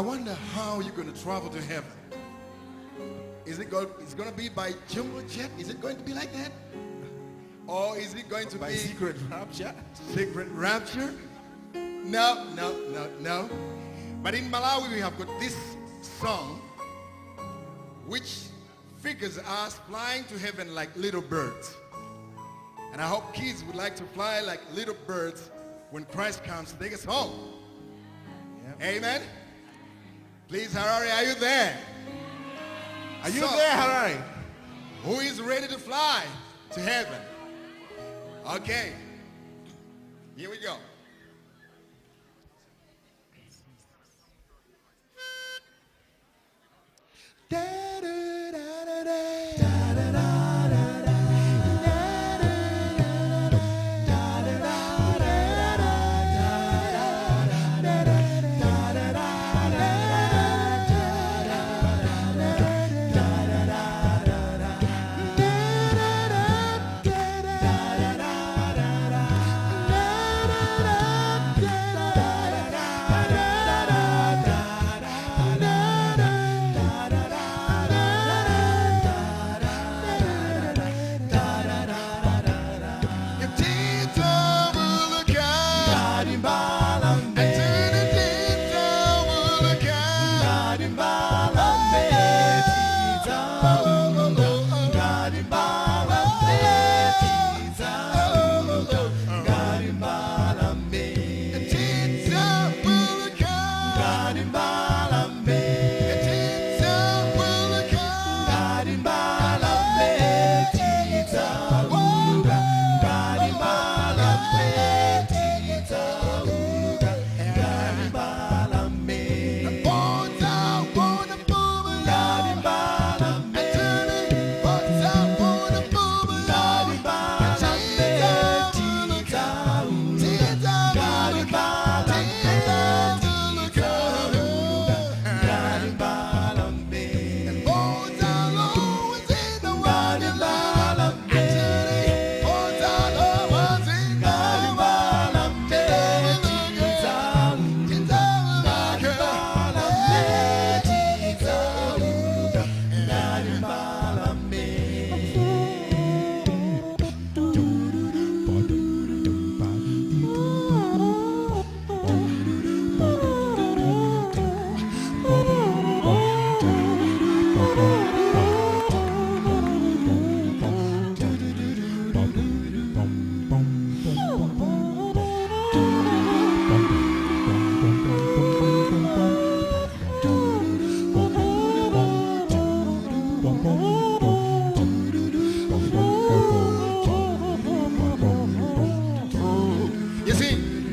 wonder how you're going to travel to heaven. Is it going to be by jumbo jet? Is it going to be like that? Or is it going to By be secret rapture? secret rapture? No, no, no, no. But in Malawi we have got this song which figures us flying to heaven like little birds. And I hope kids would like to fly like little birds when Christ comes to take us home. Yep. Amen. Please, Harari, are you there? Are you there, Harari? Who is ready to fly to heaven? Okay. Here we go.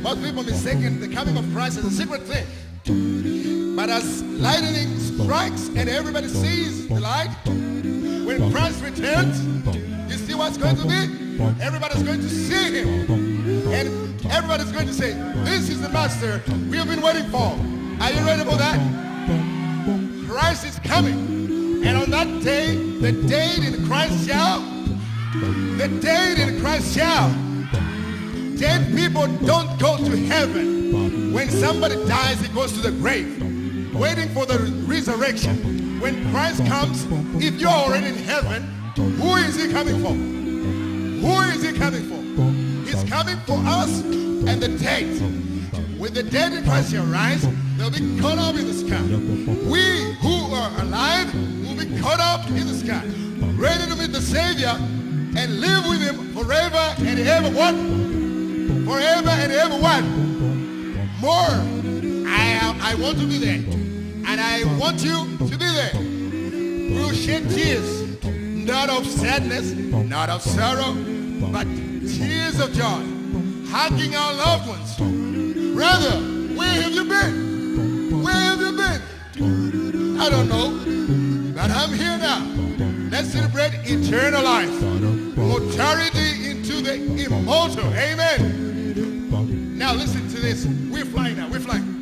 Most people mistaken the coming of Christ as a secret thing. But as lightning strikes and everybody sees the light, when Christ returns, you see what's going to be? Everybody's going to see him. And everybody's going to say, this is the master we have been waiting for. Are you ready for that? Christ is coming. And on that day, the dead in Christ shall, dead people don't go to heaven. When somebody dies, he goes to the grave, waiting for the resurrection. When Christ comes, if you're already in heaven, who is he coming for? Who is he coming for? He's coming for us and the dead. When the dead in Christ shall rise, they'll be caught up in the sky. We who are alive will be caught up in the sky, ready to meet the Savior and live with him forever and ever. What? Forever and ever. What? More. I want to be there, and I want you to be there. We'll shed tears, not of sadness, not of sorrow, but tears of joy, hugging our loved ones. Brother, where have you been? Where have you been? I don't know, but I'm here now. Let's celebrate eternal life, mortality into the immortal. Amen. Now listen to this. We're flying now. We're flying.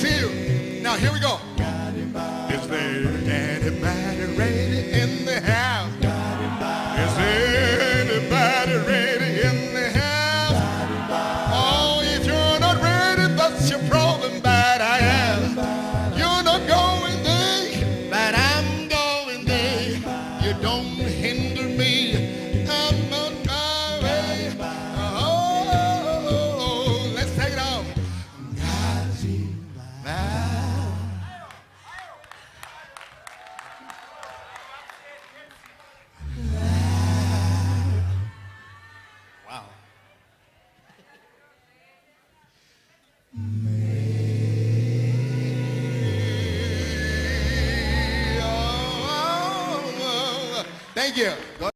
see you. Now here we go. Is there anybody ready in the house? Is there anybody ready in the house? Oh, if you're not ready, that's your problem, but I am. You're not going there, but I'm going there. You don't hinder me. I'm on my way. Oh, let's take it off. Wow. Thank you.